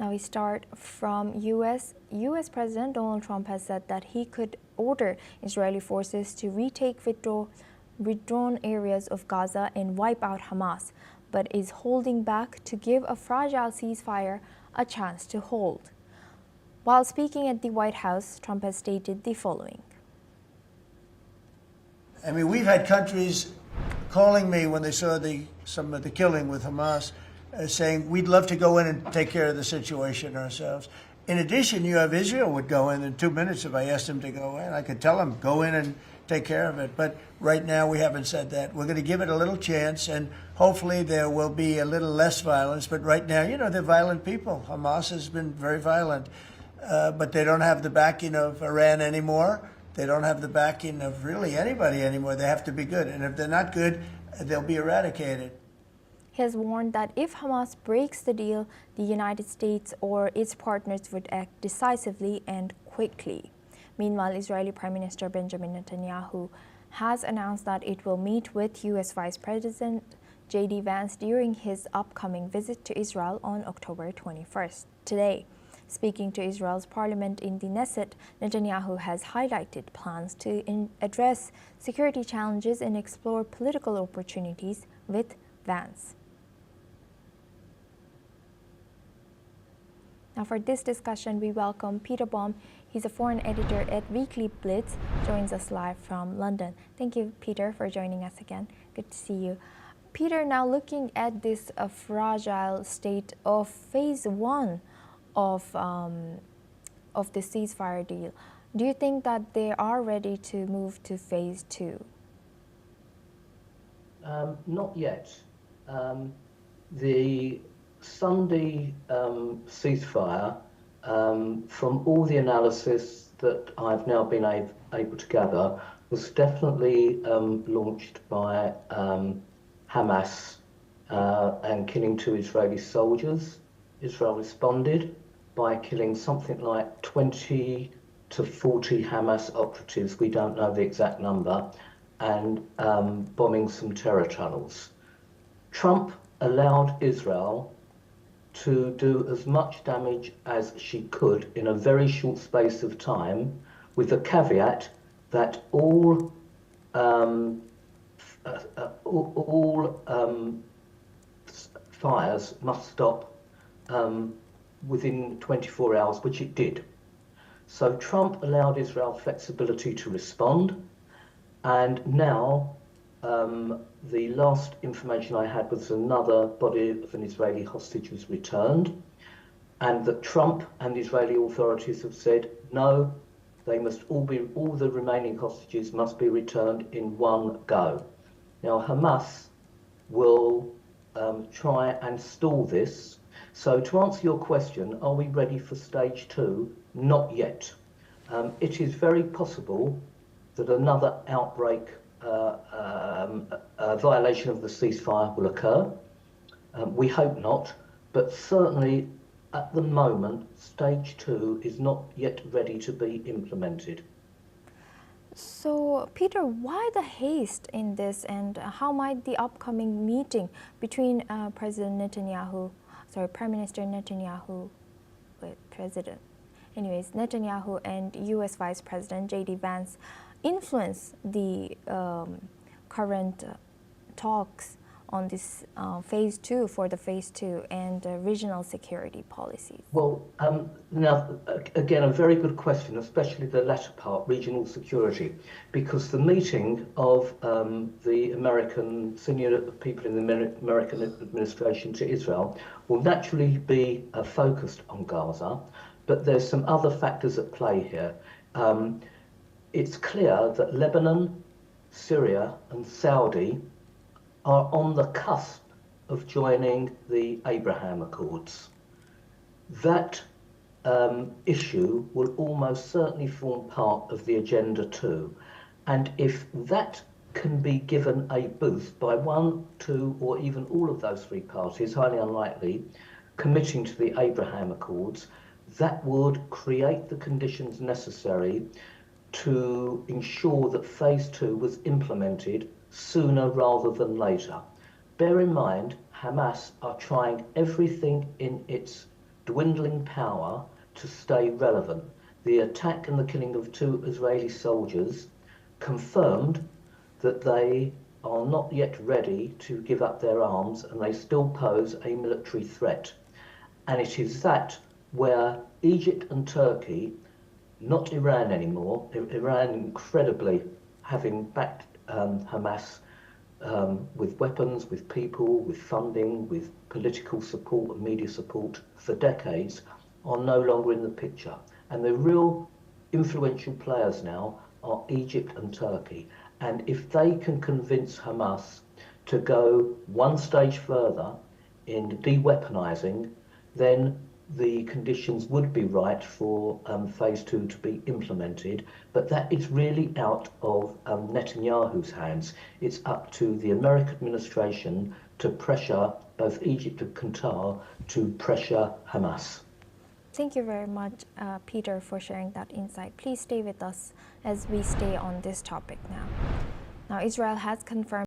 Now we start from U.S. U.S. President Donald Trump has said that he could order Israeli forces to retake withdrawn areas of Gaza and wipe out Hamas, but is holding back to give a fragile ceasefire a chance to hold. While speaking at the White House, Trump has stated the following. I mean, we've had countries calling me when they saw some of the killing with Hamas, saying we'd love to go in and take care of the situation ourselves. In addition, you have Israel would go in 2 minutes if I asked them to go in. I could tell them, go in and take care of it. But right now we haven't said that. We're going to give it a little chance, and hopefully there will be a little less violence. But right now, you know, they're violent people. Hamas has been very violent. But they don't have the backing of Iran anymore. They don't have the backing of really anybody anymore. They have to be good. And if they're not good, they'll be eradicated. He has warned that if Hamas breaks the deal, the United States or its partners would act decisively and quickly. Meanwhile, Israeli Prime Minister Benjamin Netanyahu has announced that it will meet with U.S. Vice President J.D. Vance during his upcoming visit to Israel on October 21st. Today, speaking to Israel's parliament in the Knesset, Netanyahu has highlighted plans to address security challenges and explore political opportunities with Vance. Now for this discussion, we welcome Peter Baum. He's a foreign editor at Weekly Blitz, joins us live from London. Thank you, Peter, for joining us again. Good to see you. Peter, now looking at this fragile state of phase one of the ceasefire deal, do you think that they are ready to move to phase two? Not yet. The Sunday ceasefire, from all the analysis that I've now been able to gather, was definitely launched by Hamas and killing 2 Israeli soldiers. Israel responded by killing something like 20 to 40 Hamas operatives, we don't know the exact number, and bombing some terror tunnels. Trump allowed Israel to do as much damage as she could in a very short space of time, with the caveat that all fires must stop within 24 hours, which it did. So Trump allowed Israel flexibility to respond, and now the last information I had was another body of an Israeli hostage was returned, and that Trump and the Israeli authorities have said, no, they must all the remaining hostages must be returned in one go. Now Hamas will try and stall this. So to answer your question, are we ready for stage 2? Not yet. It is very possible that another outbreak, violation of the ceasefire will occur. We hope not, but certainly at the moment, stage 2 is not yet ready to be implemented. So, Peter, why the haste in this, and how might the upcoming meeting between Prime Minister Netanyahu, Netanyahu and U.S. Vice President J.D. Vance influence the current talks on this phase 2 and regional security policies? Well, now, again, a very good question, especially the latter part, regional security, because the meeting of the American senior people in the American administration to Israel will naturally be focused on Gaza, but there's some other factors at play here. It's clear that Lebanon, Syria and Saudi are on the cusp of joining the Abraham Accords. That issue will almost certainly form part of the agenda too. And if that can be given a boost by 1, 2, or even all of those 3 parties, highly unlikely, committing to the Abraham Accords, that would create the conditions necessary to ensure that phase 2 was implemented sooner rather than later. Bear in mind, Hamas are trying everything in its dwindling power to stay relevant. The attack and the killing of 2 Israeli soldiers confirmed that they are not yet ready to give up their arms, and they still pose a military threat. And it is that where Egypt and Turkey, not Iran anymore, Iran incredibly having backed Hamas with weapons, with people, with funding, with political support and media support for decades, are no longer in the picture. And the real influential players now are Egypt and Turkey. And if they can convince Hamas to go one stage further in de-weaponizing, then the conditions would be right for phase 2 to be implemented. But that is really out of Netanyahu's hands. It's up to the American administration to pressure both Egypt and Qatar to pressure Hamas. Thank you very much, Peter, for sharing that insight. Please stay with us as we stay on this topic now. Now, Israel has confirmed